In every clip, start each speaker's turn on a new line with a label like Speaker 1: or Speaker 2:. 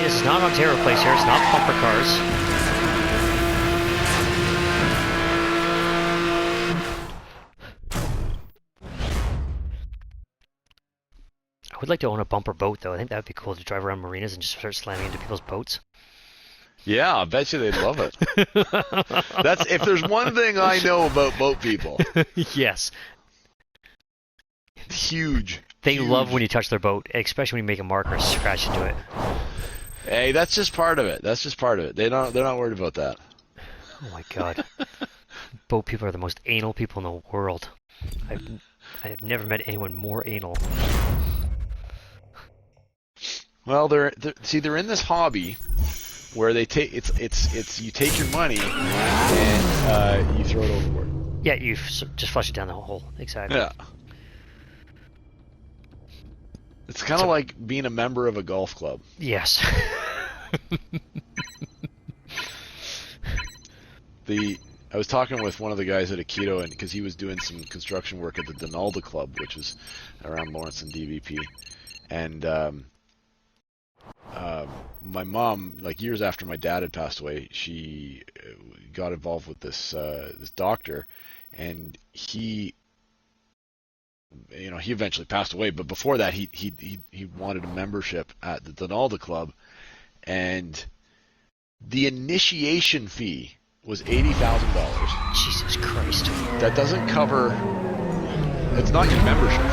Speaker 1: This is not an Ontario place here, it's not bumper cars. I would like to own a bumper boat though. I think that would be cool to drive around marinas and just start slamming into people's boats.
Speaker 2: Yeah, I bet you they'd love it. That's if there's one thing I know about boat people.
Speaker 1: Yes.
Speaker 2: Huge.
Speaker 1: They love when you touch their boat, especially when you make a mark or scratch into it.
Speaker 2: Hey, that's just part of it. That's just part of it. They're not worried about that.
Speaker 1: Oh my god. Boat people are the most anal people in the world. I've never met anyone more anal.
Speaker 2: Well, they're in this hobby where they take it's you take your money and you throw it overboard.
Speaker 1: Yeah, you just flush it down the hole. Exactly.
Speaker 2: Yeah. It's kind of like being a member of a golf club.
Speaker 1: Yes.
Speaker 2: I was talking with one of the guys at Aikido, and because he was doing some construction work at the Donalda Club, which is around Lawrence and DVP, and my mom, like years after my dad had passed away, she got involved with this doctor, and he eventually passed away, but before that he wanted a membership at the Donalda Club, and the initiation fee was $80,000.
Speaker 1: Jesus Christ.
Speaker 2: That doesn't cover. It's not your membership.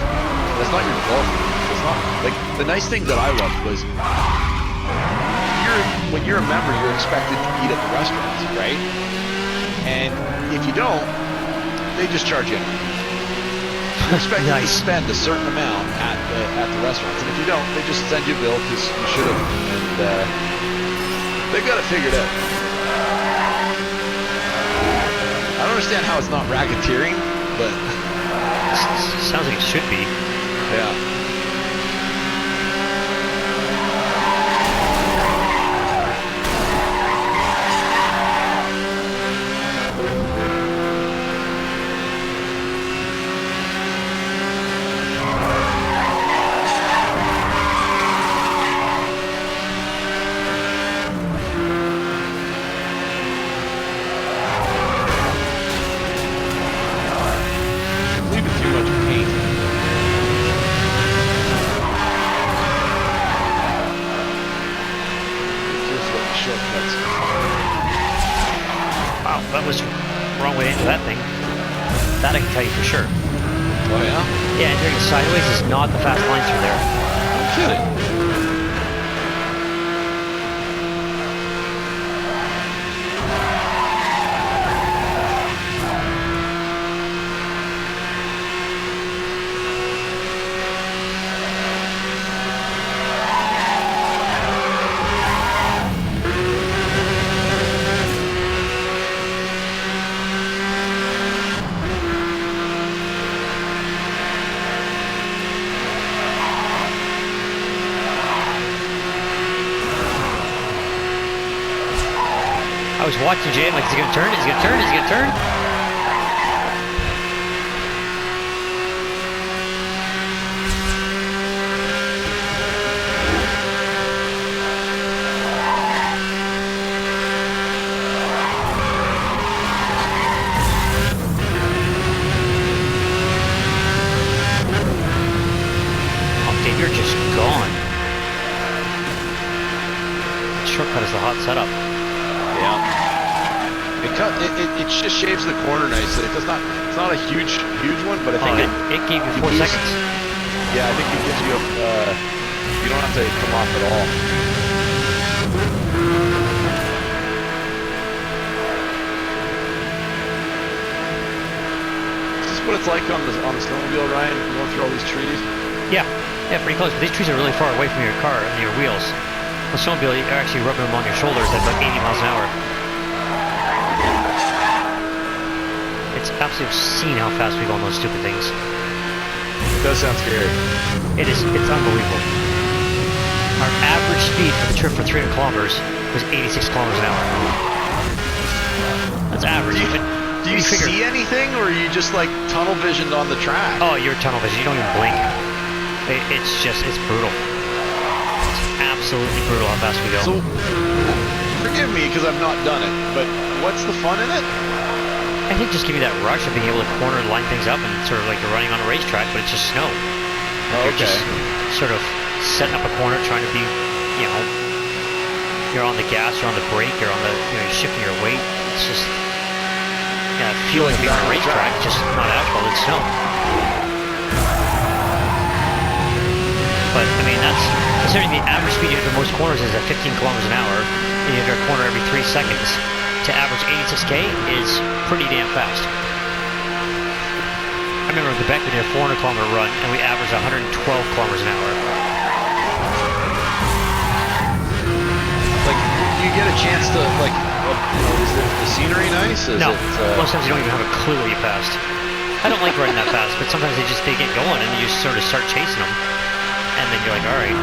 Speaker 2: That's not your development. It's not like the nice thing that I loved was when you're a member, you're expected to eat at the restaurants, right? And if you don't, they just charge you. You're expected to spend a certain amount at the restaurants, and if you don't, they just send you a bill because you should have. And they've got it figured out. I don't understand how it's not racketeering, but
Speaker 1: sounds like it should be.
Speaker 2: Yeah.
Speaker 1: That was the wrong way into that thing. That I can tell you for sure.
Speaker 2: Oh yeah?
Speaker 1: Yeah, entering it sideways is not the fast line through there.
Speaker 2: No kidding.
Speaker 1: I was watching Jay, I'm like, is he gonna turn? Is he gonna turn? Is he gonna turn? Oh, Dave, you're just gone. That shortcut is the hot setup.
Speaker 2: Yeah. It just shaves the corner nicely. It's not a huge one, but I think
Speaker 1: it gave you 4 seconds.
Speaker 2: Yeah, I think it gives you you don't have to come off at all. Is this what it's like on the snowmobile, Ryan, going through all these trees?
Speaker 1: Yeah, pretty close. But these trees are really far away from your car and your wheels. On the snowmobile, you're actually rubbing them on your shoulders at about 80 miles an hour. It's absolutely obscene how fast we go on those stupid things.
Speaker 2: It does sound scary.
Speaker 1: It's unbelievable. Our average speed for the trip for 300 kilometers was 86 kilometers an hour. That's average.
Speaker 2: Do you see anything, or are you just like tunnel visioned on the track?
Speaker 1: Oh, you're tunnel vision. You don't even blink. It's brutal. It's absolutely brutal how fast we go.
Speaker 2: So, forgive me because I've not done it, but what's the fun in it?
Speaker 1: I think just give you that rush of being able to corner and line things up, and sort of like you're running on a racetrack, but it's just snow. You're just sort of setting up a corner, trying to be, you're on the gas, you're on the brake, you're you're shifting your weight. It's just, feel like being on a racetrack, just not asphalt, it's snow. But, I mean, that's, considering the average speed you hit for most corners is at 15 kilometers an hour, and you hit a corner every 3 seconds, to average 86k is pretty damn fast. I remember in Quebec we did a 400 kilometer run, and we averaged 112 kilometers an hour.
Speaker 2: Like, do you get a chance to, like, is the scenery nice?
Speaker 1: No, most times you don't even have a clue where you passed. I don't like running that fast, but sometimes they get going, and you just sort of start chasing them. And then you're like, all right,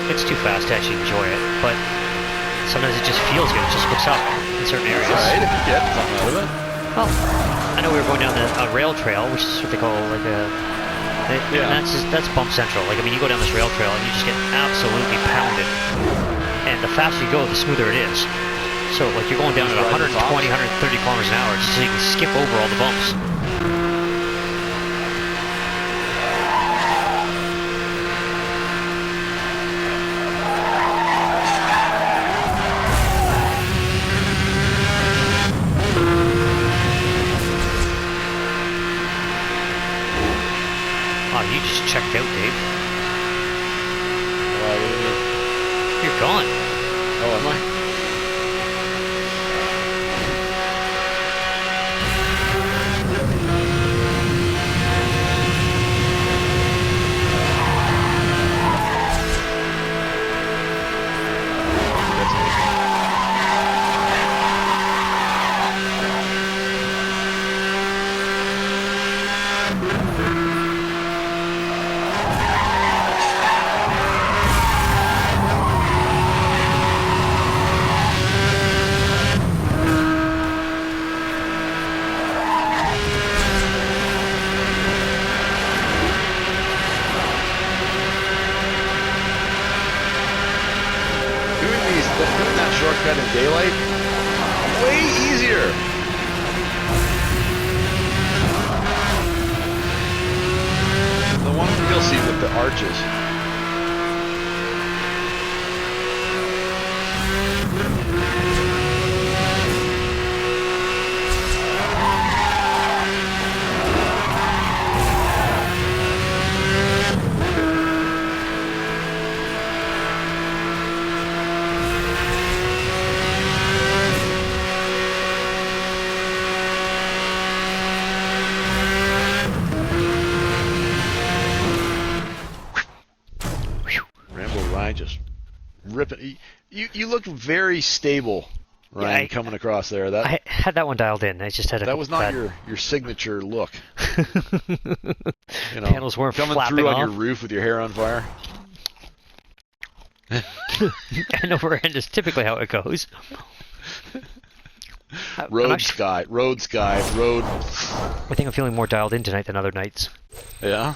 Speaker 1: it's too fast to actually enjoy it. But sometimes it just feels good. It just looks up in certain areas.
Speaker 2: That's all right if you get something out of it.
Speaker 1: Well, I know we were going down a rail trail, which is what they call like and that's bump central. Like, I mean, you go down this rail trail and you just get absolutely pounded. And the faster you go, the smoother it is. So like you're going down at 120, 130 kilometers an hour, just so you can skip over all the bumps. You just checked out, Dave.
Speaker 2: What do you mean?
Speaker 1: You're gone.
Speaker 2: Oh, am I? Doing that shortcut in daylight, way easier. The one you'll see with the arches. Just ripping. You look very stable, Ryan, coming across there. That
Speaker 1: I had that one dialed in. I just had
Speaker 2: that was not your signature look.
Speaker 1: Panels weren't
Speaker 2: coming
Speaker 1: flapping
Speaker 2: through
Speaker 1: off.
Speaker 2: on your roof with your hair on fire.
Speaker 1: And overhead is typically how it goes.
Speaker 2: Road sky. I
Speaker 1: think I'm feeling more dialed in tonight than other nights.
Speaker 2: Yeah.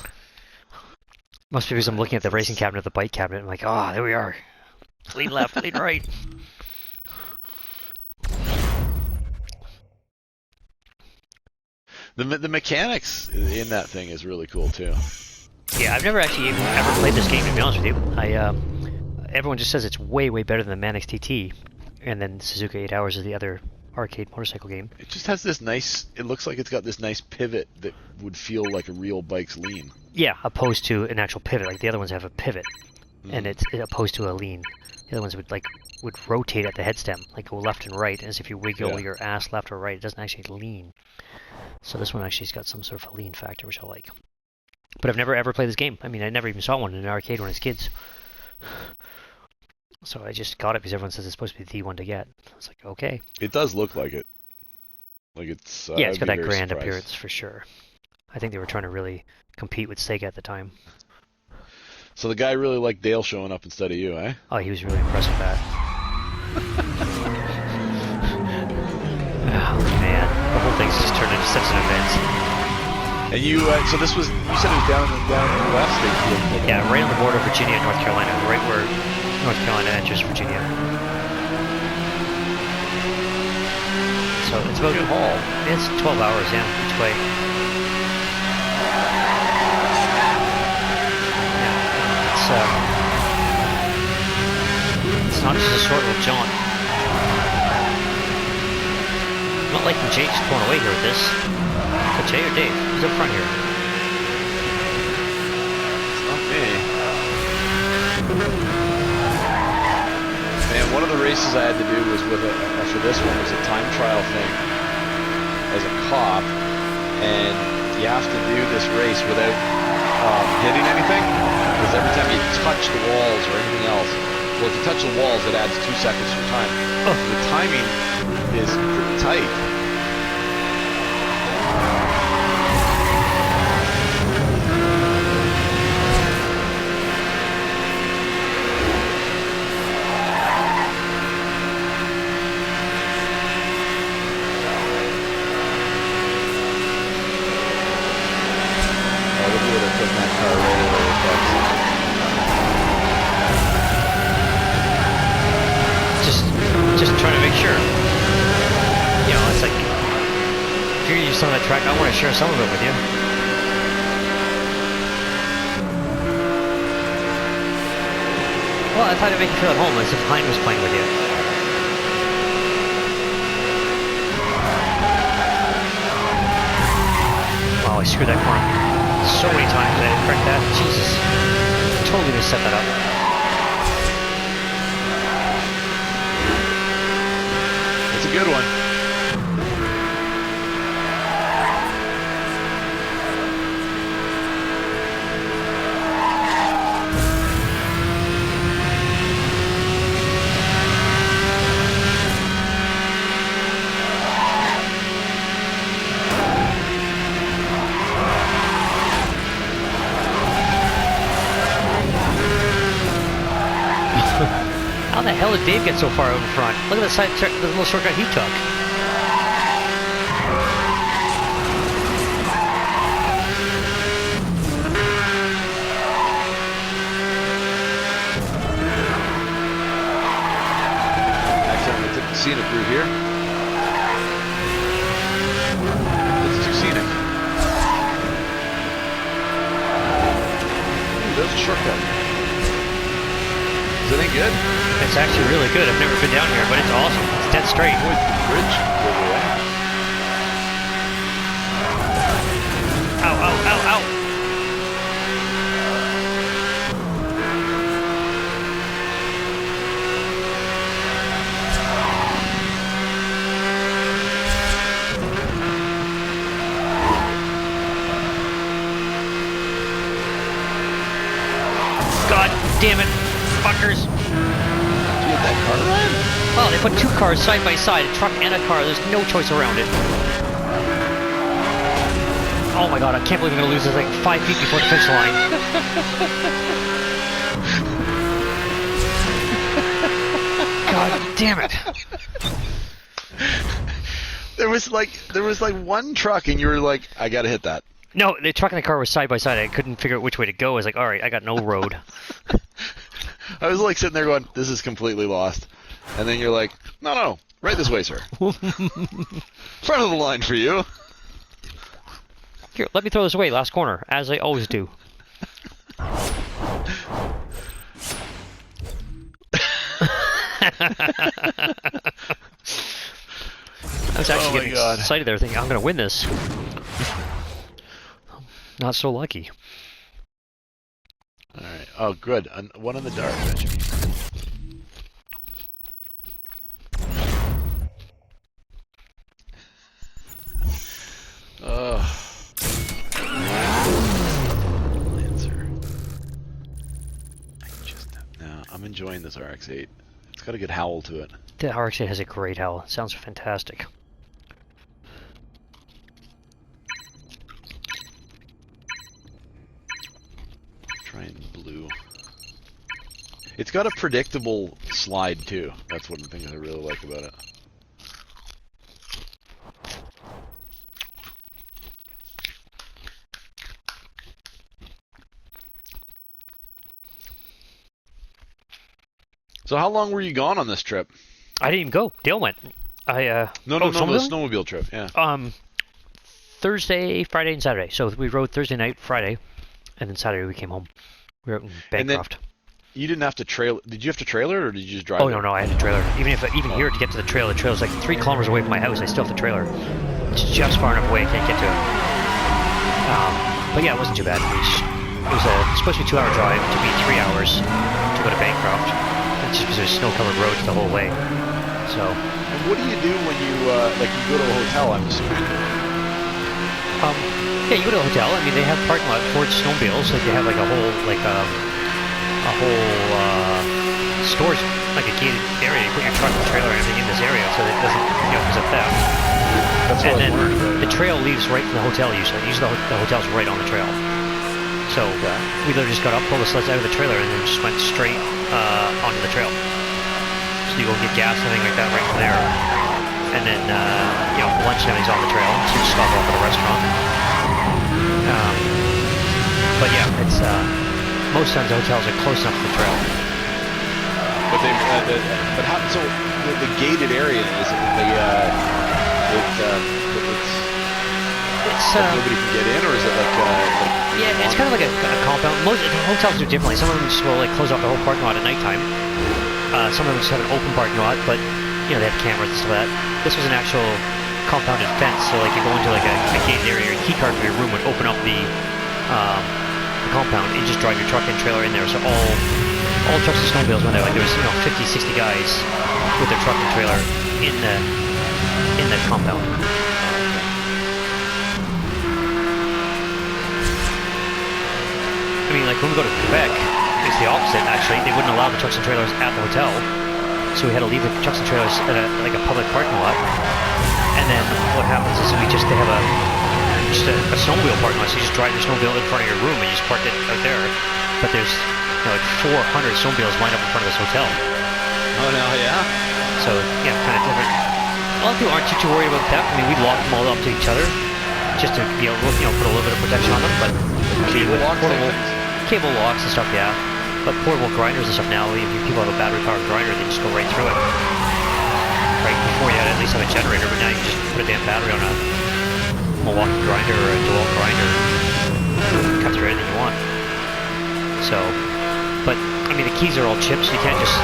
Speaker 1: Must be because I'm looking at the racing cabinet, the bike cabinet. I'm like, there we are. Lean left, lean right.
Speaker 2: The mechanics in that thing is really cool too.
Speaker 1: Yeah, I've never actually ever played this game, to be honest with you. Everyone just says it's way, way better than the Manix TT, and then Suzuka 8 Hours is the other arcade motorcycle game.
Speaker 2: It just has this nice, it looks like it's got this nice pivot that would feel like a real bike's lean.
Speaker 1: Yeah, opposed to an actual pivot. Like the other ones have a pivot, and it's opposed to a lean. The other ones would rotate at the head stem, like go left and right, as if you wiggle your ass left or right. It doesn't actually lean. So this one actually's got some sort of a lean factor, which I like. But I've never ever played this game. I mean, I never even saw one in an arcade when I was kids. So I just got it because everyone says it's supposed to be the one to get. I was like, okay.
Speaker 2: It does look like it. Like it's.
Speaker 1: Yeah, it's got that grand appearance for sure. I think they were trying to really compete with Sega at the time.
Speaker 2: So the guy really liked Dale showing up instead of you, eh?
Speaker 1: Oh, he was really impressed with that. Oh man, the whole thing's just turned into such an event.
Speaker 2: And you, so this was, you said it was down in the west?
Speaker 1: Yeah, right on the border of Virginia and North Carolina, right where North Carolina enters Virginia. So it's about it's 12 hours, yeah, each way. Yeah, it's not just a short little jaunt. I'm not liking Jay just pulling away here with this. But Jay or Dave? Who's up front here?
Speaker 2: It's not me. Man, one of the races I had to do was with for this one was a time trial thing as a cop, and you have to do this race without hitting anything, because every time you touch the walls or anything else, well, if you touch the walls, it adds 2 seconds to your time. Oh. The timing is pretty tight.
Speaker 1: Just trying to make sure. You know, it's like, if you're used to some of that track, I want to share some of it with you. Well, I thought it'd make you feel at home as if Hein was playing with you. Wow, I screwed that corner so many times. I didn't correct that. Jesus. Totally just set that up.
Speaker 2: It's a good one.
Speaker 1: How the hell did Dave get so far out in front? Look at the little shortcut he took.
Speaker 2: Accidentally took the scenic route here. It's too scenic. Ooh, there's a shortcut. Is it any good?
Speaker 1: It's actually really good. I've never been down here, but it's awesome. It's dead straight.
Speaker 2: Avoid the bridge over there.
Speaker 1: Ow, ow, ow, ow! God damn it, fuckers!
Speaker 2: That car ride?
Speaker 1: Oh, they put 2 cars side by side, a truck and a car. There's no choice around it. Oh my god, I can't believe I'm gonna lose this like 5 feet before the finish line. God damn it.
Speaker 2: There was like one truck and you were like, I gotta hit that.
Speaker 1: No, the truck and the car were side by side. I couldn't figure out which way to go. I was like, alright, I got no road.
Speaker 2: I was like sitting there going, this is completely lost. And then you're like, no, right this way, sir. Front of the line for you.
Speaker 1: Here, let me throw this away, last corner, as I always do. I was actually getting excited there thinking, I'm going to win this. Not so lucky.
Speaker 2: Alright, oh good, one in the dark, Benjamin. Lancer. I'm enjoying this RX-8. It's got a good howl to it.
Speaker 1: The RX-8 has a great howl. It sounds fantastic.
Speaker 2: Trying blue. It's got a predictable slide too. That's one of the things I really like about it. So how long were you gone on this trip?
Speaker 1: I didn't even go. Dale went.
Speaker 2: No, the snowmobile trip. Yeah.
Speaker 1: Thursday, Friday, and Saturday. So we rode Thursday night, Friday, and then Saturday we came home. We were out in Bancroft.
Speaker 2: You didn't have to trail. Did you have to trailer, or did you just drive?
Speaker 1: Oh no, I had a trailer. Even here to get to the trail's like 3 kilometers away from my house. I still have the trailer. It's just far enough away. I can't get to it. But yeah, it wasn't too bad. It was supposed to be a 2-hour drive. It took me 3 hours to go to Bancroft. It's just because there's snow-covered roads the whole way. So.
Speaker 2: And what do you do when you you go to a hotel? I'm assuming.
Speaker 1: Yeah, you go to a hotel. I mean, they have parking lot for snowmobiles. Like they have like a whole stores, like a gated area. You put your truck and trailer and everything in this area so that it doesn't, because of theft.
Speaker 2: That's what I was wondering about.
Speaker 1: The trail leaves right from the hotel usually. Usually the hotel's right on the trail. So we literally just got up, pulled the sleds out of the trailer, and then just went straight onto the trail. So you go get gas and everything like that right from there. And then, lunch and everything's on the trail, so you just stop off at a restaurant. But yeah, it's most times the hotels are close enough to the trail.
Speaker 2: But so the gated area is it's nobody can get in, or is it
Speaker 1: yeah, it's kind of like a compound. Most hotels do differently. Some of them just will close off the whole parking lot at nighttime. Some of them just have an open parking lot, but they have cameras and stuff like that. This was an actual compounded fence, so you go into a gated area. Your key card for your room would open up the compound, and you just drive your truck and trailer in there. So all trucks and snowmobiles went there. There was 50, 60 guys with their truck and trailer in the compound. I mean, when we go to Quebec, it's the opposite, actually. They wouldn't allow the trucks and trailers at the hotel, so we had to leave the trucks and trailers at a public parking lot. And then what happens is they have a snowmobile parking lot, so you just drive your snowmobile in front of your room and you just park it out there. But there's 400 snowmobiles lined up in front of this hotel.
Speaker 2: Oh no, yeah?
Speaker 1: So, yeah, kind of different. A lot of people aren't too worried about that. I mean, we lock them all up to each other, just to be able to, put a little bit of protection on them, but cable locks and stuff, yeah. But portable grinders and stuff now, if people have a battery-powered grinder, they just go right through it. Right before you had to at least have a generator, but now you can just put a damn battery on a Milwaukee grinder or a DeWalt grinder, cut through anything you want. So, but I mean the keys are all chipped, so you can't just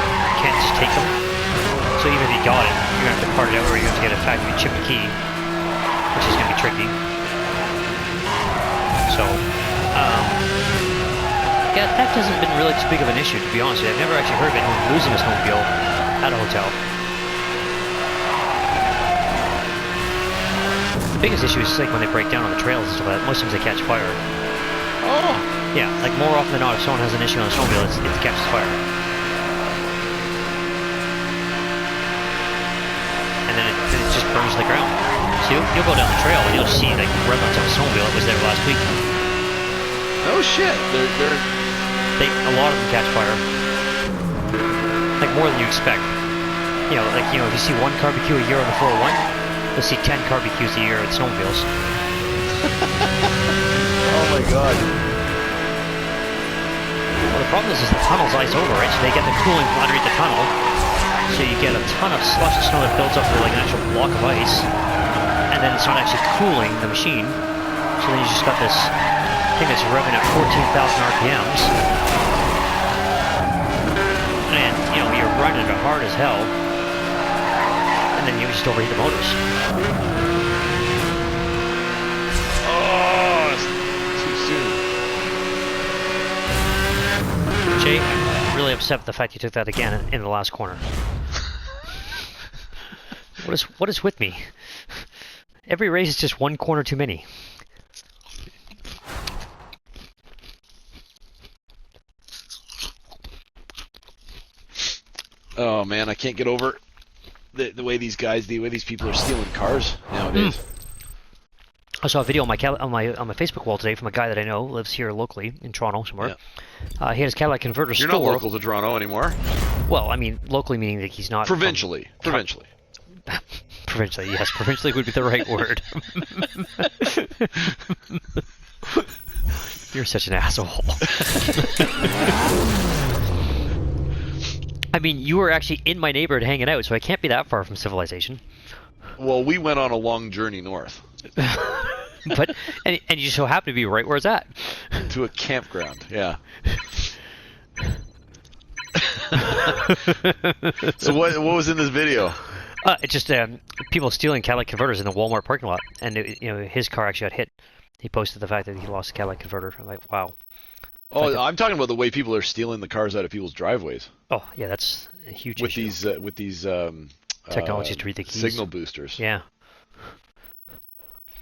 Speaker 1: take them. So even if you got it, you're gonna have to part it out, or you have to get a factory chipped key, which is gonna be tricky. So, yeah, theft hasn't been really too big of an issue, to be honest with you. I've never actually heard of anyone losing a snowmobile at a hotel. The biggest issue is when they break down on the trails and stuff like that. Most times they catch fire.
Speaker 2: Oh!
Speaker 1: Yeah, more often than not, if someone has an issue on a snowmobile, it catches fire. And then it just burns to the ground. So you'll go down the trail and you'll see remnants of a snowmobile that was there last week.
Speaker 2: Oh shit!
Speaker 1: A lot of them catch fire. More than you expect. If you see one barbecue a year on the 401, you'll see 10 barbecues a year at snowmobiles.
Speaker 2: Oh my god.
Speaker 1: Well, the problem is the tunnel's ice over, right? So they get the cooling from underneath the tunnel. So you get a ton of slush and snow that builds up to an actual block of ice. And then it's not actually cooling the machine. So then you just got this thing that's revving at 14,000 RPMs. And, you're running it hard as hell. And then you just overheat the motors.
Speaker 2: Oh, it's too soon.
Speaker 1: Jay, I'm really upset with the fact you took that again in the last corner. What is with me? Every race is just one corner too many.
Speaker 2: Oh man, I can't get over the way these people are stealing cars nowadays.
Speaker 1: I saw a video on my Facebook wall today from a guy that I know lives here locally in Toronto somewhere. He had his Cadillac converter
Speaker 2: You're
Speaker 1: store.
Speaker 2: not local to Toronto anymore.
Speaker 1: Well, I mean, locally meaning that he's not...
Speaker 2: Provincially.
Speaker 1: Provincially, yes. Provincially would be the right word. You're such an asshole. I mean, you were actually in my neighborhood hanging out, so I can't be that far from civilization.
Speaker 2: Well, we went on a long journey north.
Speaker 1: But and you so happen to be right where it's at.
Speaker 2: To a campground, yeah. So what was in this video?
Speaker 1: It's just people stealing Cadillac converters in the Walmart parking lot, and his car actually got hit. He posted the fact that he lost a Cadillac converter. I'm like, wow.
Speaker 2: Oh, I'm talking about the way people are stealing the cars out of people's driveways.
Speaker 1: Oh, yeah, that's a huge issue.
Speaker 2: With these
Speaker 1: technologies to read the keys.
Speaker 2: Signal boosters.
Speaker 1: Yeah.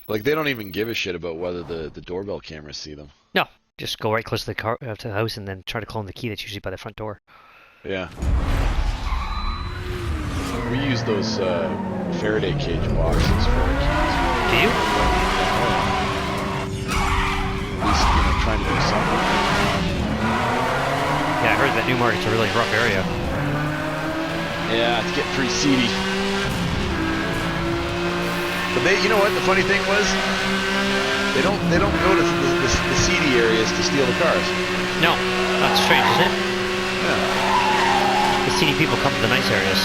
Speaker 2: Like they don't even give a shit about whether the doorbell cameras see them.
Speaker 1: No, just go right close to the car to the house and then try to clone the key that's usually by the front door.
Speaker 2: Yeah. We use those Faraday cage boxes for our keys.
Speaker 1: Do you?
Speaker 2: At least, trying to do something.
Speaker 1: Yeah, I heard that Newmarket's a really rough area.
Speaker 2: Yeah, it's getting pretty seedy. But you know what? The funny thing was, they don't go to the seedy areas to steal the cars.
Speaker 1: No, that's strange, isn't it?
Speaker 2: Yeah.
Speaker 1: The seedy people come to the nice areas.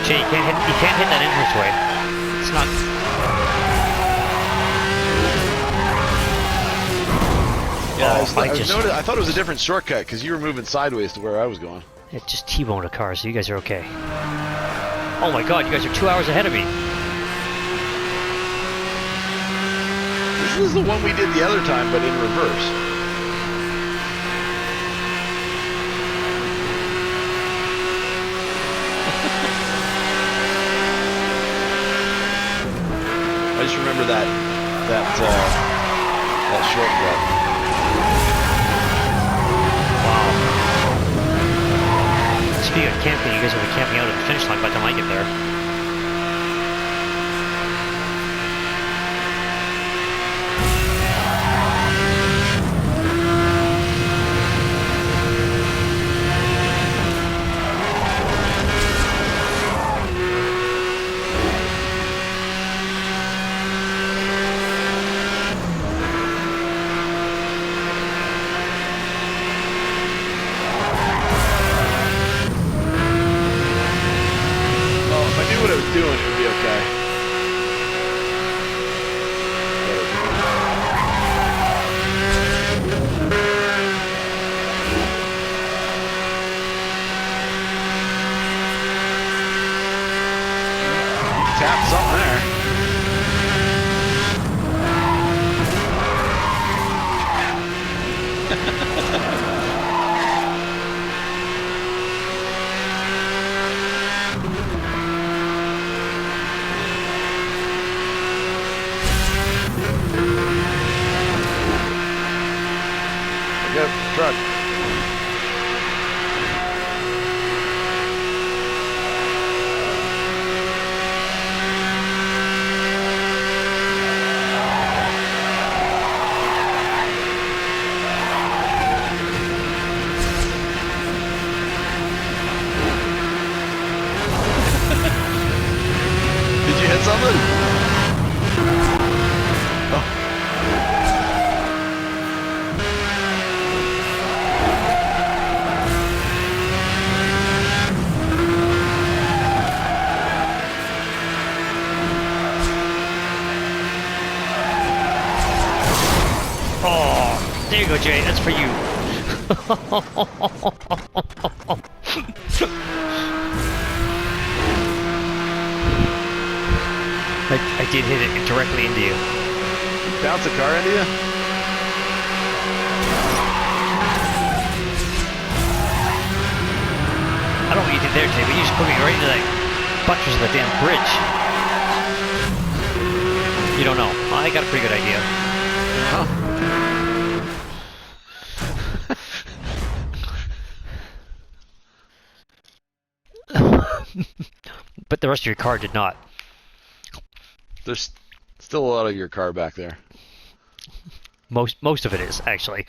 Speaker 1: Jay, you can't hit that entranceway. It's not.
Speaker 2: Yeah, I thought it was a different shortcut because you were moving sideways to where I was going.
Speaker 1: It just T-boned a car, so you guys are okay. Oh my god, you guys are 2 hours ahead of me.
Speaker 2: This is the one we did the other time, but in reverse. I just remember that shortcut.
Speaker 1: Speaking of camping, you guys will be camping out at the finish line by the time I get there.
Speaker 2: Doing it would be okay. Tap something there. Truck. Did you hit something? Oh.
Speaker 1: There you go, Jay. That's for you. I did hit it directly into you.
Speaker 2: Bounce a car into you?
Speaker 1: I don't know what you did there, Jay, but you just put me right into that buttress of the damn bridge. You don't know. I got a pretty good idea.
Speaker 2: Huh.
Speaker 1: But the rest of your car did not.
Speaker 2: There's Still a lot of your car back there.
Speaker 1: Most of it is, actually.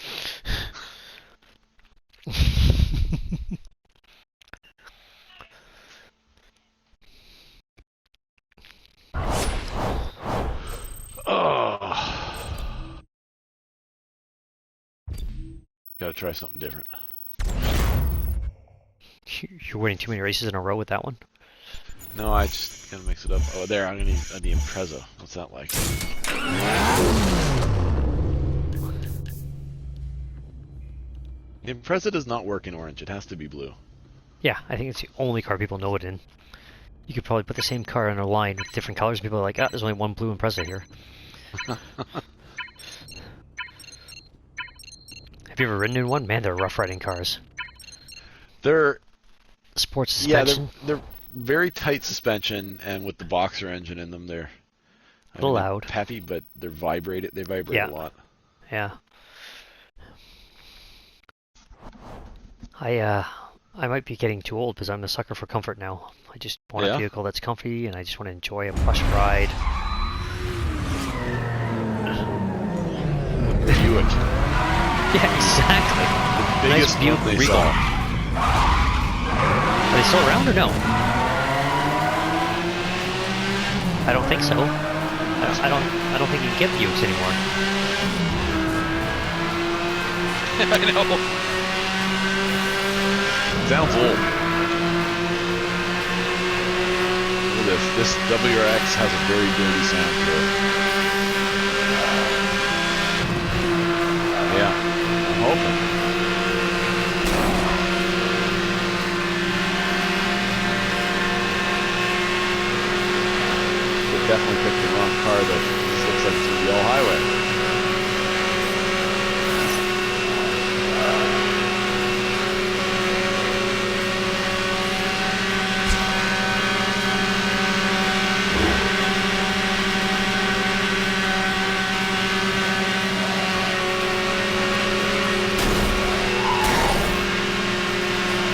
Speaker 2: Oh. Gotta try something different.
Speaker 1: You're winning too many races in a row with that one?
Speaker 2: No, I just gotta mix it up. Oh, there, I'm gonna need the Impreza. What's that like? The Impreza does not work in orange. It has to be blue.
Speaker 1: Yeah, I think it's the only car people know it in. You could probably put the same car in a line with different colors. People are like, ah, there's only one blue Impreza here. Have you ever ridden in one? Man, they're rough riding cars.
Speaker 2: They're
Speaker 1: sports suspension.
Speaker 2: Yeah, they're very tight suspension, and with the boxer engine in them, they're
Speaker 1: a little loud,
Speaker 2: peppy, but they're vibrated. They vibrate a lot.
Speaker 1: Yeah. I might be getting too old because I'm a sucker for comfort now. I just want a vehicle that's comfy, and I just want to enjoy a plush ride.
Speaker 2: Buick.
Speaker 1: Yeah, exactly.
Speaker 2: The biggest
Speaker 1: nice Buick
Speaker 2: one they
Speaker 1: Regal.
Speaker 2: saw.
Speaker 1: Are they still around or no? I don't think so. I don't think you can get Buicks anymore.
Speaker 2: I know. Sounds old. Look at this. This WRX has a very dirty sound to it. Yeah, I'm hoping. They definitely picked the wrong car though. This looks like it's going to be all highway.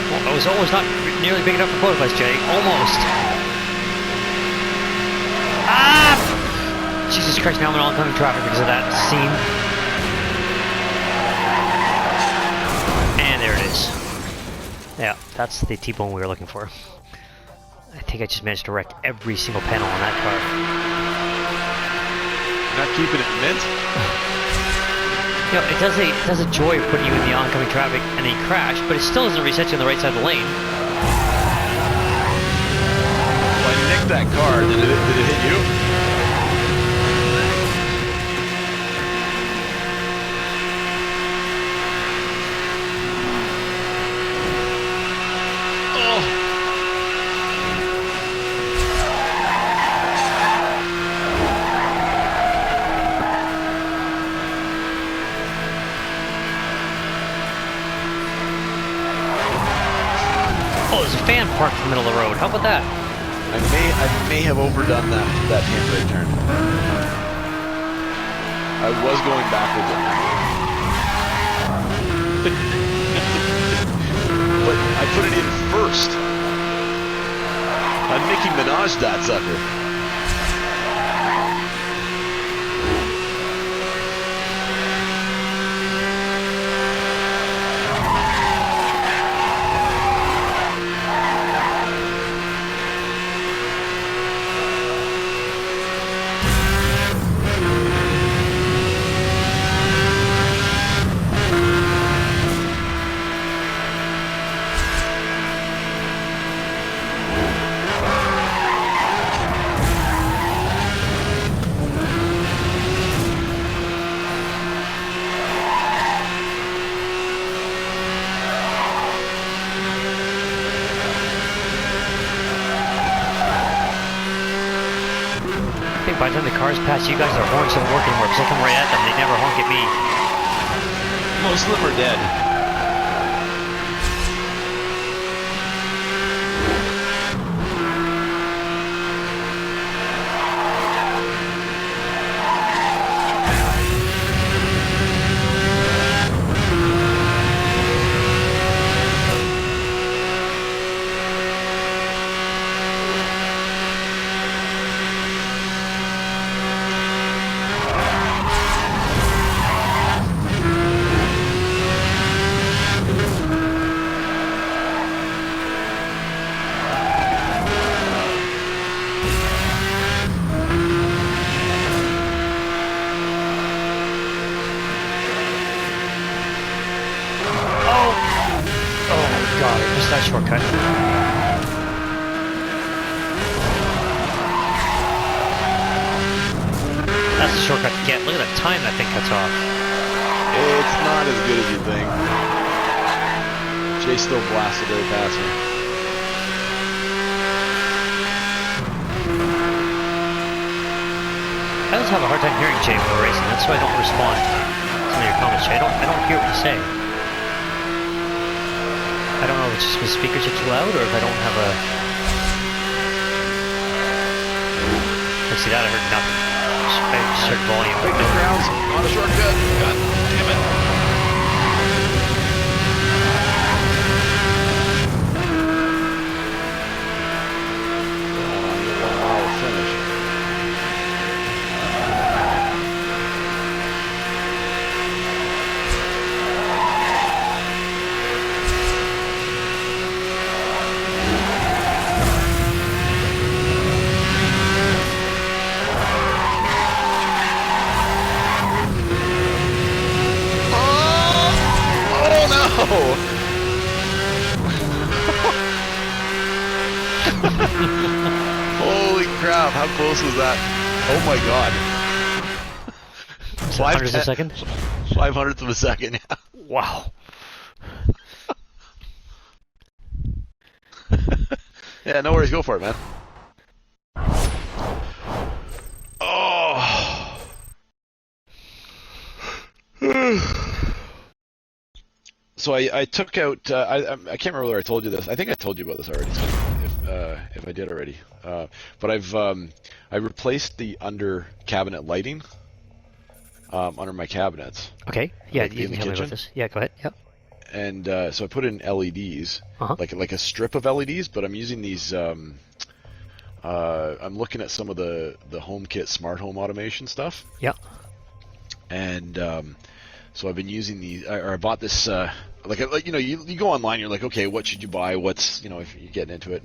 Speaker 1: Well, it was almost not nearly big enough for both of us, Jay. Almost. Ah! Jesus Christ, now I'm in oncoming traffic because of that scene. And there it is. Yeah, that's the T-bone we were looking for. I think I just managed to wreck every single panel on that car.
Speaker 2: Not keeping it mint?
Speaker 1: You know, it does a joy of putting you in the oncoming traffic and then you crash, but it still doesn't reset you on the right side of the lane.
Speaker 2: Well, I nicked that car. Did it hit you?
Speaker 1: Oh, there's a fan parked in the middle of the road. How about that?
Speaker 2: I may have overdone that handbrake turn. I was going backwards at but I put it in first. I Nicki Minaj that sucker.
Speaker 1: By the time the cars pass you guys, their horns don't work anymore because I come right at them. They never honk at me.
Speaker 2: Most of them are dead.
Speaker 1: What's that shortcut? That's the shortcut to get. Look at the time that thing cuts off.
Speaker 2: It's not as good as you think. Jay still blasted right past me.
Speaker 1: I always have a hard time hearing Jay when we're racing. That's why I don't respond to some of your comments, Jay. I don't hear what you say. I don't know if it's just my speakers are too loud or if I don't have a... Let's see, that I heard nothing. I just heard volume.
Speaker 2: Big grounds, not a shortcut. God damn it. Holy crap, how close was that? Oh my god.
Speaker 1: 500ths of a second?
Speaker 2: 500ths of a second, yeah.
Speaker 1: Wow.
Speaker 2: Yeah, no worries, go for it, man. Oh. So I took out, I can't remember whether I told you this. I think I told you about this already, if I did already. But I replaced the under cabinet lighting under my cabinets.
Speaker 1: Okay, yeah,
Speaker 2: like
Speaker 1: you can tell me about this. Yeah, go ahead, yeah.
Speaker 2: And so I put in LEDs, like a strip of LEDs, but I'm using these, I'm looking at some of the HomeKit smart home automation stuff.
Speaker 1: Yeah. And
Speaker 2: so I've been using these, or I bought this, like you know, you go online, you're like, okay, what should you buy? What's, you know, if you're getting into it,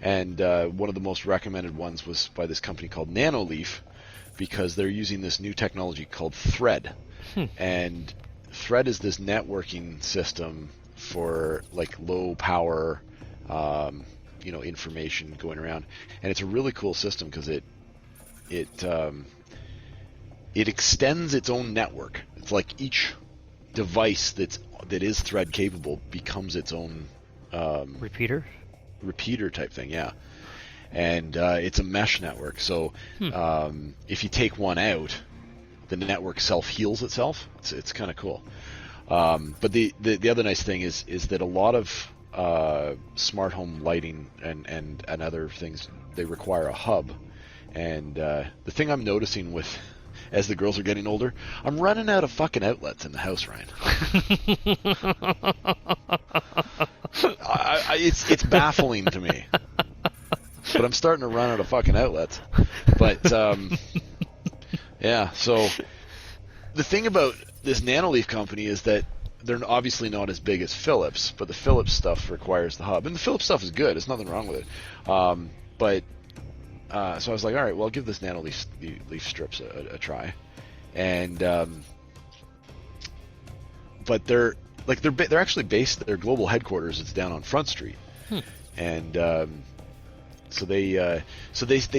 Speaker 2: and one of the most recommended ones was by this company called Nanoleaf, because they're using this new technology called Thread, and Thread is this networking system for like low power, you know, information going around, and it's a really cool system because it extends its own network. It's like each device that is Thread capable becomes its own
Speaker 1: repeater
Speaker 2: type thing, yeah. And it's a mesh network, so if you take one out, the network self heals itself. It's kind of cool. But the other nice thing is that a lot of smart home lighting and other things, they require a hub. And the thing I'm noticing with, as the girls are getting older, I'm running out of fucking outlets in the house, Ryan. It's baffling to me. But I'm starting to run out of fucking outlets. But, yeah, so the thing about this Nanoleaf company is that they're obviously not as big as Philips, but the Philips stuff requires the hub. And the Philips stuff is good. There's nothing wrong with it. So I was like, all right, well, I'll give this Nanoleaf leaf strips a try. And but they're actually based, their global headquarters is down on Front Street. And so they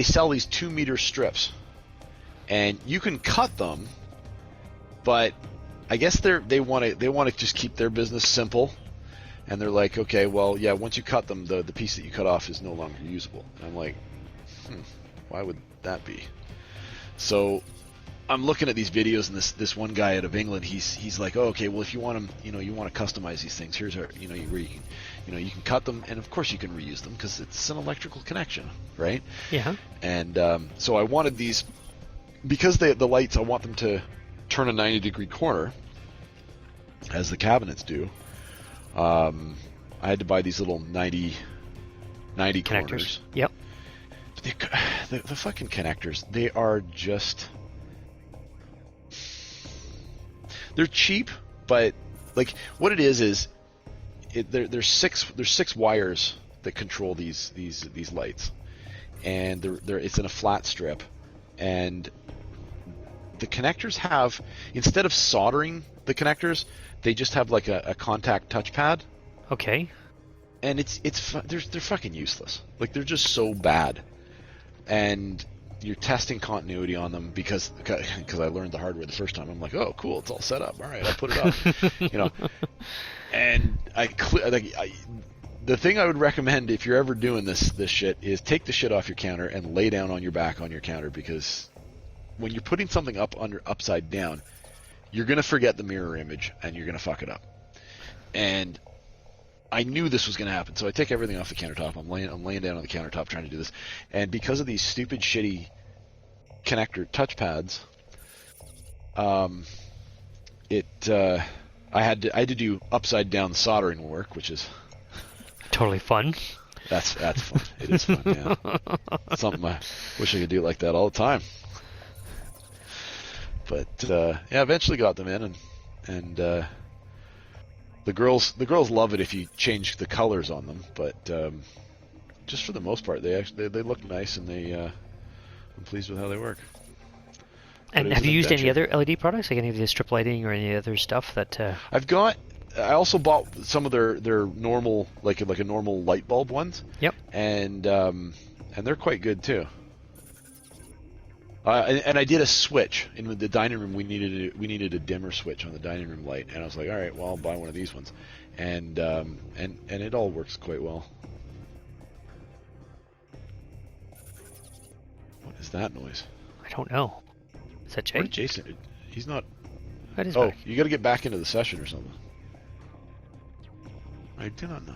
Speaker 2: sell these 2-meter strips, and you can cut them, but I guess they want to just keep their business simple. And they're like, okay, well, yeah, once you cut them, the piece that you cut off is no longer usable. And I'm like, why would that be? So I'm looking at these videos, and this one guy out of England, he's like, oh, okay, well, if you want them, you know, you want to customize these things, here's our, you know, where you can cut them, and of course you can reuse them because it's an electrical connection, right? Yeah. And so I wanted these, because the lights, I want them to turn a 90-degree corner, as the cabinets do. I had to buy these little 90 connectors. Corners.
Speaker 1: Yep.
Speaker 2: The fucking connectors, they are just, they're cheap, but like what it is there's six wires that control these lights, and it's in a flat strip, and the connectors have, instead of soldering the connectors, they just have like a contact touchpad.
Speaker 1: Okay.
Speaker 2: and they're fucking useless. Like, they're just so bad, and you're testing continuity on them because I learned the hard way the first time. I'm like, oh, cool, it's all set up. All right, I'll put it up, And the thing I would recommend if you're ever doing this shit is take the shit off your counter and lay down on your back on your counter, because when you're putting something upside down, you're gonna forget the mirror image and you're gonna fuck it up. And I knew this was going to happen, so I take everything off the countertop. I'm laying down on the countertop trying to do this, and because of these stupid, shitty connector touchpads, I had to do upside down soldering work, which is
Speaker 1: totally fun.
Speaker 2: That's fun. It is fun. Yeah, something I wish I could do like that all the time. But yeah, eventually got them in, and. The girls love it if you change the colors on them, but just for the most part, they look nice, and I'm pleased with how they work.
Speaker 1: And have you used any other LED products, like any of the strip lighting or any other stuff that?
Speaker 2: I also bought some of their normal, like a normal light bulb ones.
Speaker 1: Yep.
Speaker 2: And they're quite good too. And I did a switch in the dining room. We needed a dimmer switch on the dining room light, and I was like, all right, well, I'll buy one of these ones, and it all works quite well. What is that noise?
Speaker 1: I don't know. Is that Jay?
Speaker 2: Where did Jason? He's not.
Speaker 1: That is.
Speaker 2: Oh, you got to get back into the session or something. I do not know.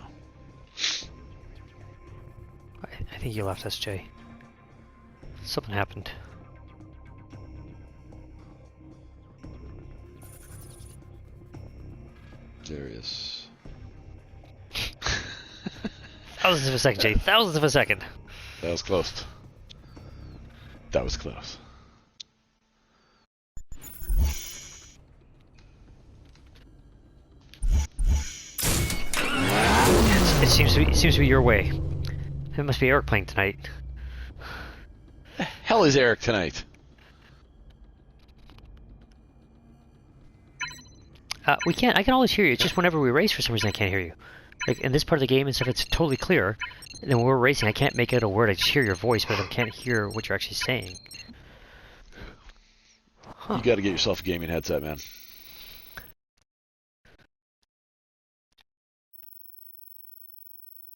Speaker 1: I think you left us, Jay. Something happened.
Speaker 2: Darius.
Speaker 1: Thousands of a second, Jay. Thousands of a second.
Speaker 2: That was close. That was close.
Speaker 1: It seems to be your way. It must be Eric playing tonight.
Speaker 2: The hell is Eric tonight?
Speaker 1: We can't. I can always hear you. It's just whenever we race, for some reason, I can't hear you. Like in this part of the game and stuff, it's totally clear. And then when we're racing, I can't make out a word. I just hear your voice, but I can't hear what you're actually saying. Huh.
Speaker 2: You got to get yourself a gaming headset, man.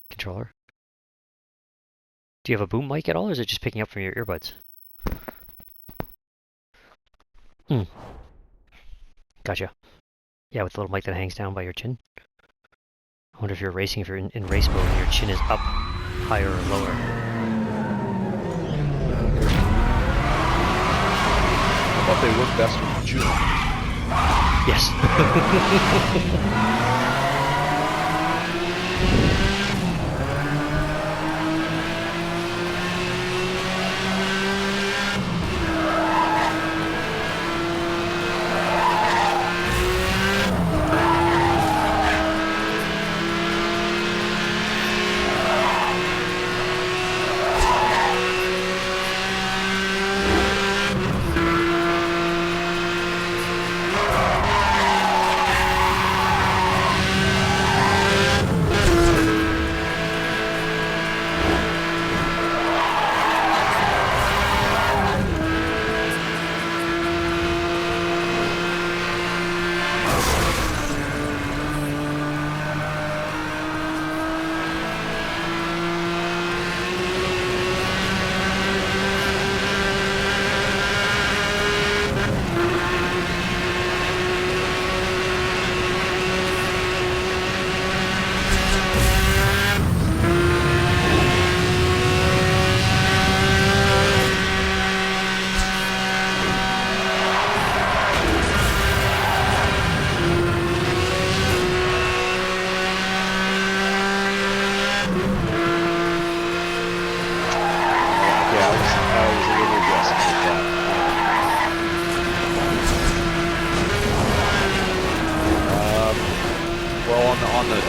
Speaker 1: Controller. Do you have a boom mic at all, or is it just picking up from your earbuds? Gotcha. Yeah, with the little mic that hangs down by your chin. I wonder if you're racing, if you're in race mode and your chin is up, higher, or lower.
Speaker 2: I thought they work best with the tune.
Speaker 1: Yes.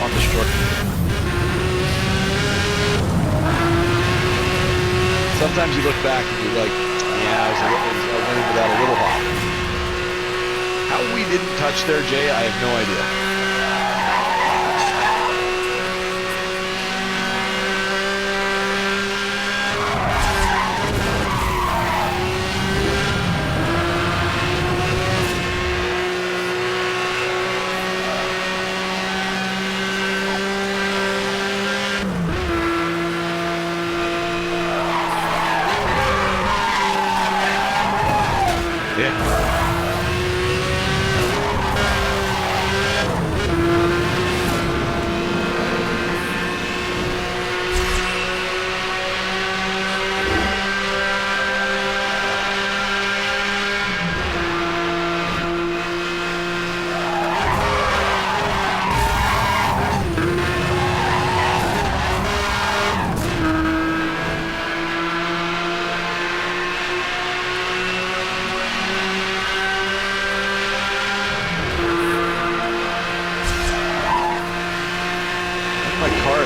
Speaker 2: on the short. Sometimes you look back and you're like, yeah, I went into that a little hot. How we didn't touch there, Jay, I have no idea.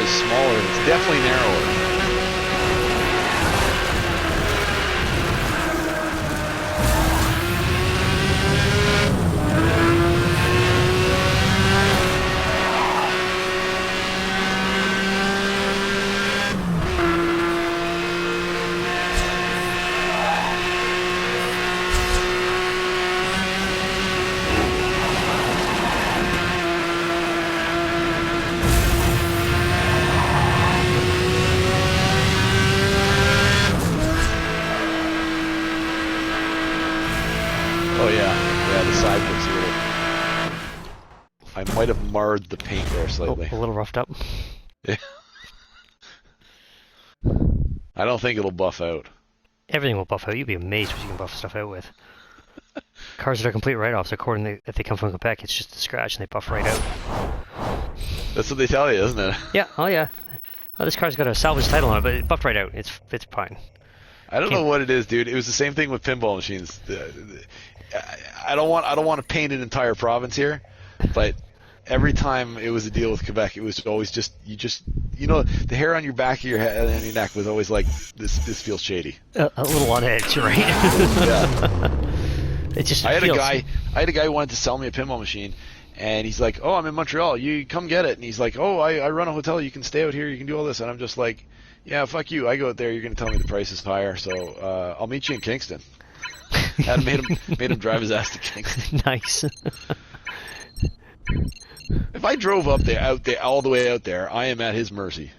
Speaker 2: is smaller. It's definitely narrower. Oh yeah, the side looks a little. I might have marred the paint there slightly.
Speaker 1: A little roughed up.
Speaker 2: Yeah. I don't think it'll buff out.
Speaker 1: Everything will buff out. You'd be amazed what you can buff stuff out with. Cars that are complete write-offs, according to if they come from Quebec, it's just a scratch and they buff right out.
Speaker 2: That's what they tell you, isn't it?
Speaker 1: Yeah. Oh yeah. Oh, this car's got a salvage title on it, but it buffed right out. It's fine.
Speaker 2: I don't know what it is, dude. It was the same thing with pinball machines. I don't want to paint an entire province here, but every time it was a deal with Quebec, it was always just the hair on your back of your head and your neck was always like this feels shady.
Speaker 1: A little on edge, right?
Speaker 2: Yeah.
Speaker 1: It just
Speaker 2: I had a guy who wanted to sell me a pinball machine, and he's like, "Oh, I'm in Montreal. You come get it." And he's like, "Oh, I run a hotel. You can stay out here. You can do all this." And I'm just like, "Yeah, fuck you. I go out there. You're gonna tell me the price is higher. So I'll meet you in Kingston." And made him drive his ass to Kingston.
Speaker 1: Nice.
Speaker 2: If I drove out there, all the way out there, I am at his mercy.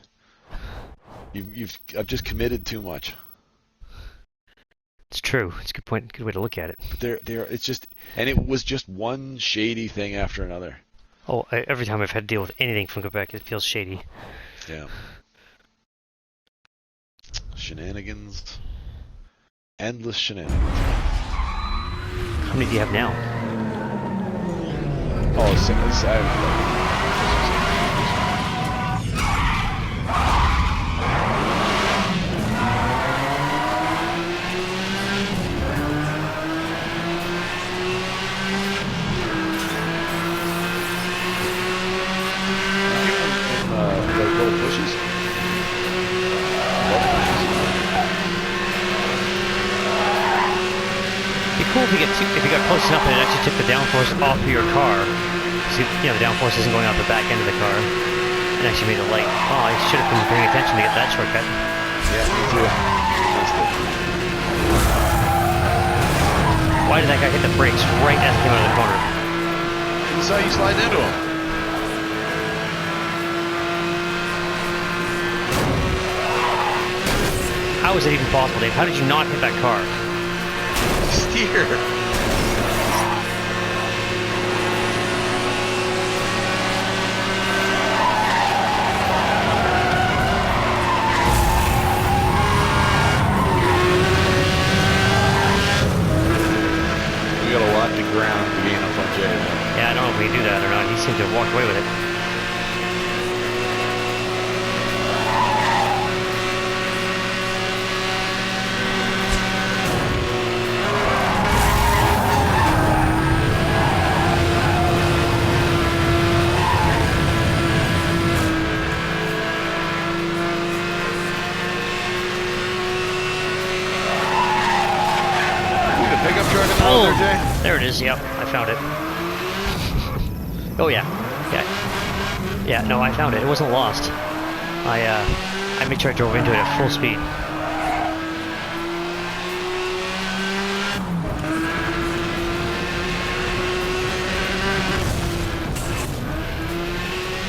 Speaker 2: I've just committed too much.
Speaker 1: It's true. It's a good point. Good way to look at it.
Speaker 2: But it's just, and it was just one shady thing after another.
Speaker 1: Oh, every time I've had to deal with anything from Quebec, it feels shady.
Speaker 2: Yeah. Shenanigans. Endless shenanigans.
Speaker 1: How many do you have now?
Speaker 2: Oh, I little bushes?
Speaker 1: It'd be cool if you got close enough and it actually took the downforce off of your car. So the downforce isn't going out the back end of the car. And actually made it light. Oh, I should have been paying attention to get that shortcut.
Speaker 2: Yeah, me too.
Speaker 1: Why did that guy hit the brakes right as he came out of the corner?
Speaker 2: He saw you slide into him.
Speaker 1: How is it even possible, Dave? How did you not hit that car?
Speaker 2: Steer. We got a lot to ground being up on Jay.
Speaker 1: Yeah, I don't know if we can do that or not. He seemed to have walked away with it. There it is, yep, I found it. Oh yeah. Yeah, no, I found it. It wasn't lost. I made sure I drove into it at full speed.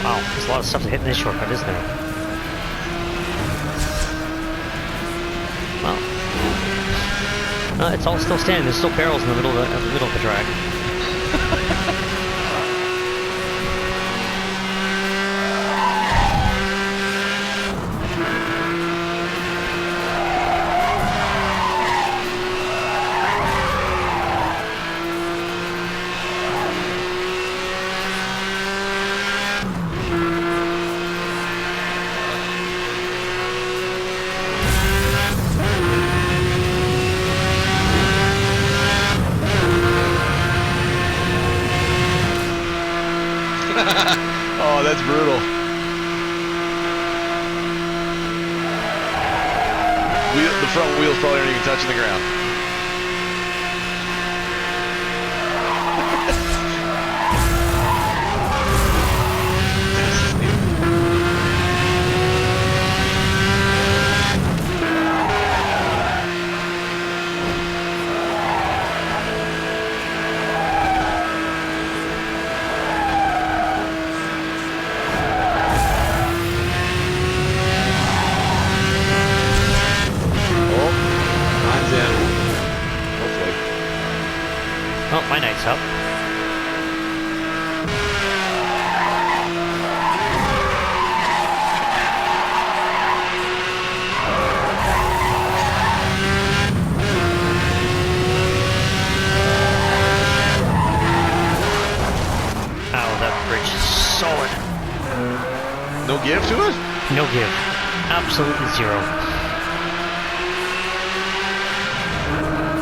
Speaker 1: Wow, there's a lot of stuff to hit in this shortcut, isn't there? Well. It's all still standing. There's still barrels in the middle of the track.
Speaker 2: Oh, that's brutal. front wheels probably aren't even touching the ground.
Speaker 1: Oh, my night's up. Ow, that bridge is solid.
Speaker 2: No give to it?
Speaker 1: No give. Absolutely zero.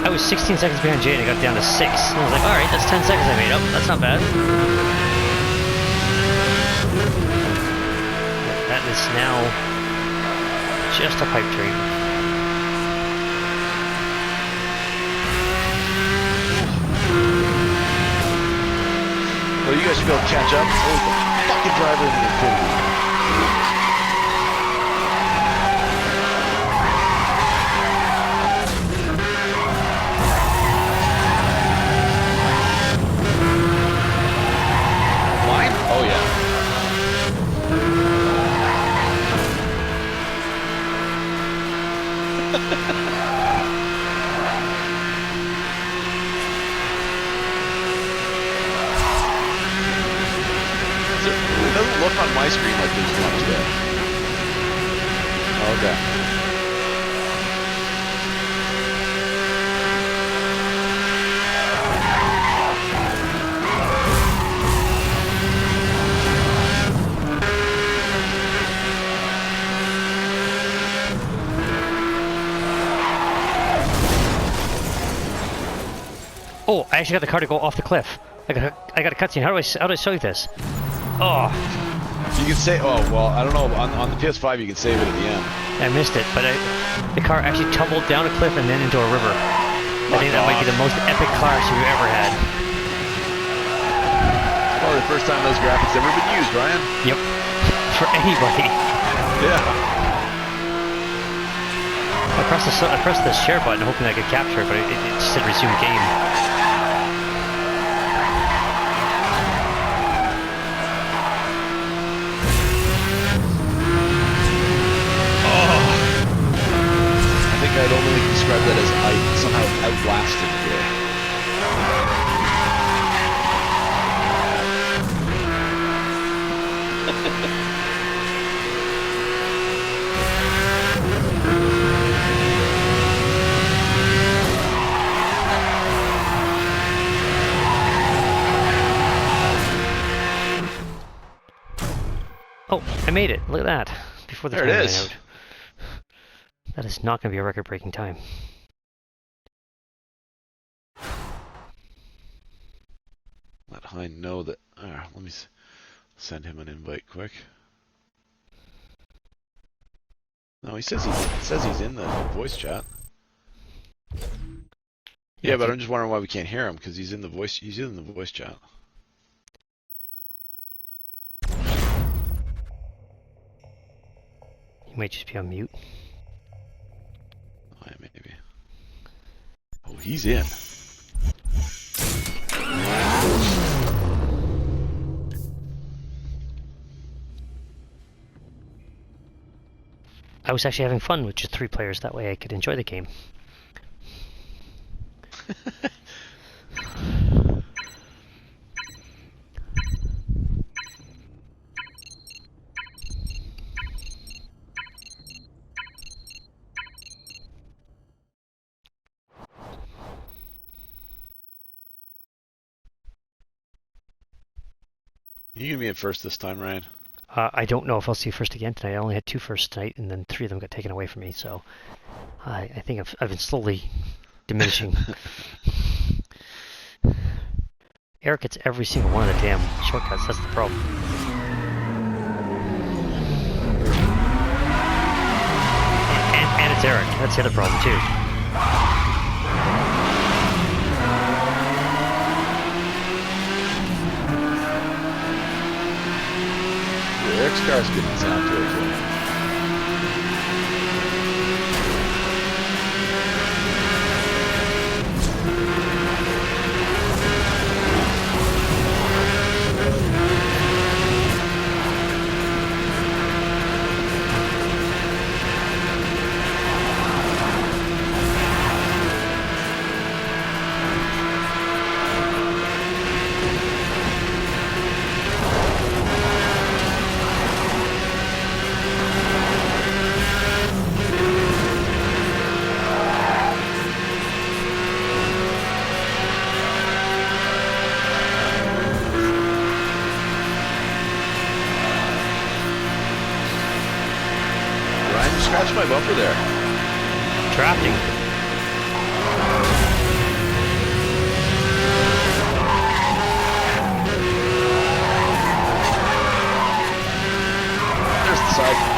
Speaker 1: I was 16 seconds behind Jay and I got down to 6. And I was like, alright, that's 10 seconds I made up. That's not bad. That is now just a pipe dream.
Speaker 2: Well, you guys should be able to catch up. Oh, the fucking driver in the Infinity. Oh yeah. It doesn't look on my screen like there's much there. Okay.
Speaker 1: Oh, I actually got the car to go off the cliff. I got a cutscene. How do I show you this? Oh.
Speaker 2: You can say, oh well, I don't know. On the PS5, you can save it at the end.
Speaker 1: I missed it, but the car actually tumbled down a cliff and then into a river. I think that might be the most epic crash you've ever had.
Speaker 2: Probably the first time those graphics ever been used, Ryan.
Speaker 1: Yep. For anybody.
Speaker 2: Yeah.
Speaker 1: I pressed the share button hoping I could capture it, but it just said resume game.
Speaker 2: I'd only describe that as I somehow outlasted today.
Speaker 1: Oh, I made it. Look at that. Before the
Speaker 2: time
Speaker 1: ran
Speaker 2: is.
Speaker 1: out. That is not going to be a record-breaking time.
Speaker 2: Let Hein know that. Let me send him an invite quick. No, he says he's in the voice chat. Yeah, but I'm just wondering why we can't hear him because he's in the voice. He's in the voice chat.
Speaker 1: He might just be on mute.
Speaker 2: Oh, yeah, maybe. Oh, he's in.
Speaker 1: I was actually having fun with just 3 players. That way I could enjoy the game.
Speaker 2: You gonna be in first this time, Ryan?
Speaker 1: I don't know if I'll see first again tonight. I only had 2 firsts tonight, and then 3 of them got taken away from me. So I think I've been slowly diminishing. Eric gets every single one of the damn shortcuts. That's the problem. And it's Derek. That's the other problem too.
Speaker 2: Eric's car's getting sound to it too. Scratch my bumper there.
Speaker 1: Drafting.
Speaker 2: There's the side.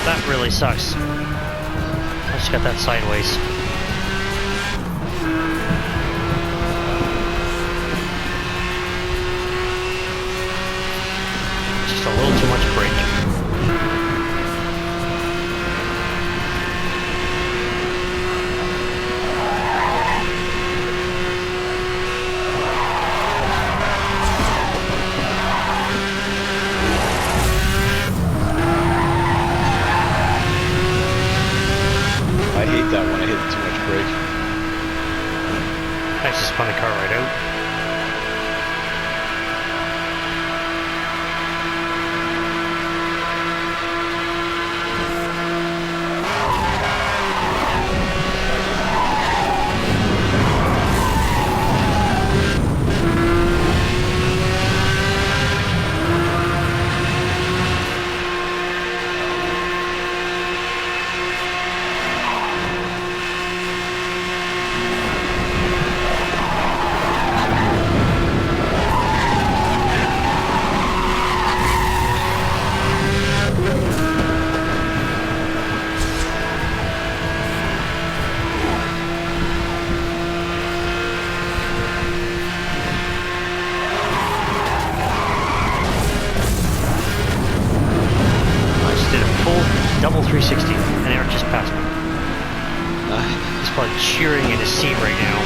Speaker 1: That really sucks. I just got that sideways. Just a little too much brake.
Speaker 2: I hate that when I hit too much brake.
Speaker 1: I just spun the car right out. Double 360, and Eric just passed me. He's probably cheering in his seat right now.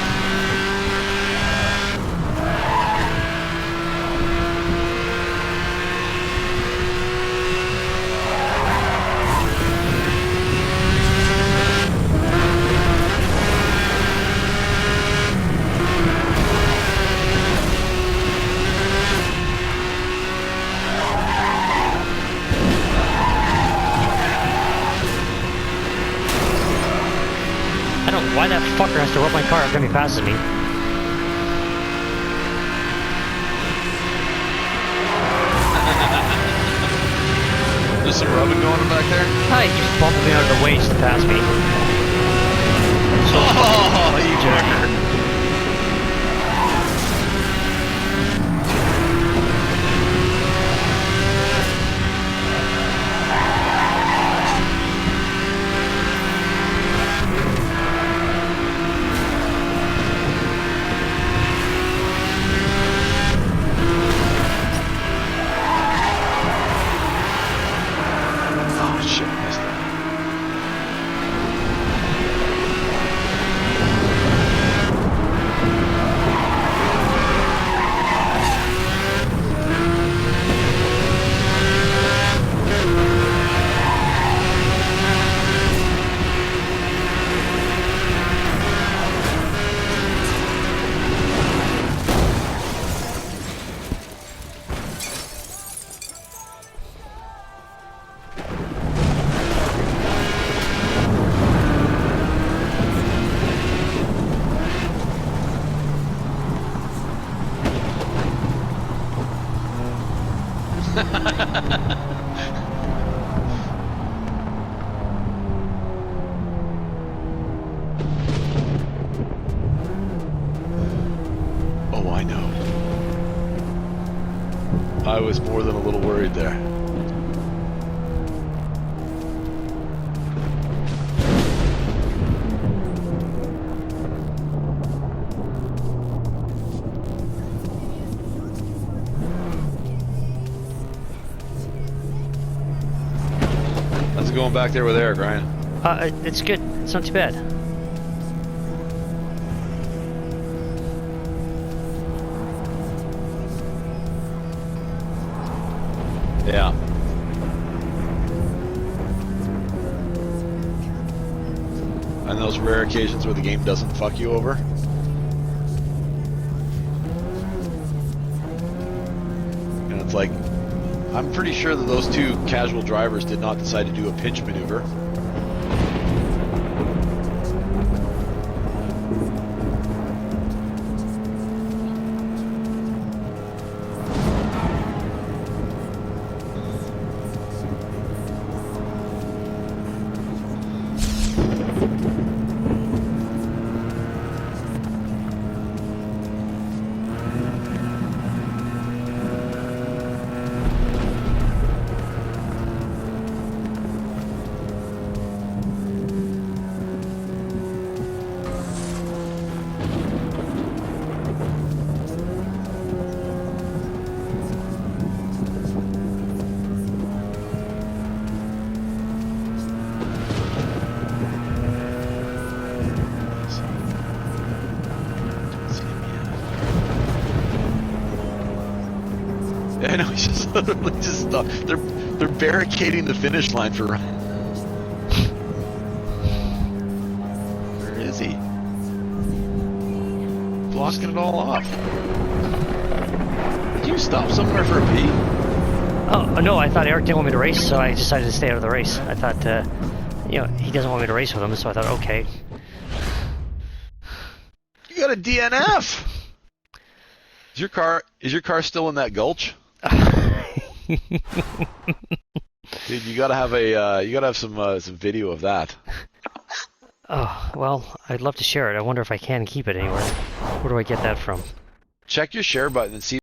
Speaker 1: Why that fucker has to rub my car every time he passes me?
Speaker 2: There's some rubbing going on back there?
Speaker 1: Hi, he just bumped me out of the way just to pass me. So
Speaker 2: you jerk. Oh, I know. I was more than a little worried there. How's it going back there with Eric, Ryan?
Speaker 1: It's good. It's not too bad.
Speaker 2: Yeah. And those rare occasions where the game doesn't fuck you over. And it's like, I'm pretty sure that those two casual drivers did not decide to do a pinch maneuver. I know, he's just literally just stopped. They're barricading the finish line for Ryan. Where is he? Blocking it all off. Did you stop somewhere for a pee?
Speaker 1: Oh, no, I thought Eric didn't want me to race, so I decided to stay out of the race. I thought, you know, he doesn't want me to race with him, so I thought, okay.
Speaker 2: You got a DNF. Is your car still in that gulch? Dude, you gotta have some video of that.
Speaker 1: Oh, well, I'd love to share it. I wonder if I can keep it anywhere. Where do I get that from?
Speaker 2: Check your share button and see